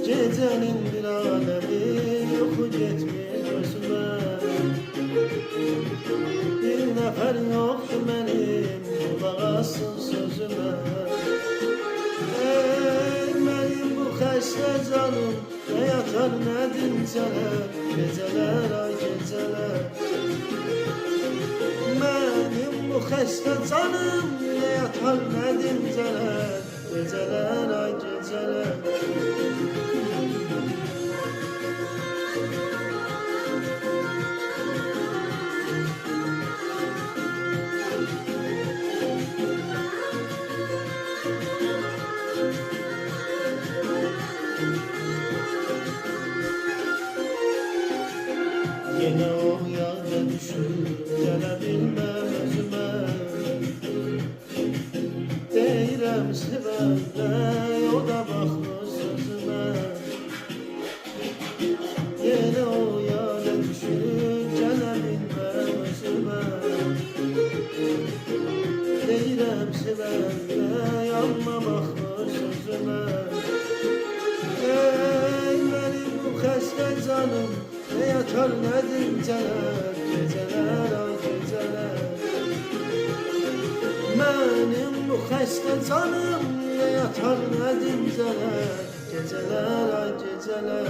Gecenin bir alemi yoku getmir gözüme. Bir nefer yoktu benim kulak assın sözüme. Ey benim bu xəstə canım, ne yatar ne dincələr, geceler ay geceler. Benim bu xəstə canım, ne yatar ne dincələr, geceler ay geceler. Yine o yâda düşüp gelebilmem özüme. Deyirəm sevənlər, o da baxmır sözüme. Yine o yâda düşüp gelebilmem özüme. Deyirəm sevənlər, amma baxmır sözüme. Ey benim bu xəstə canım, ne yatar ne dincələr, geceler ay geceler. Benim bu xəstə canım, ne yatar ne dincələr, geceler ay geceler.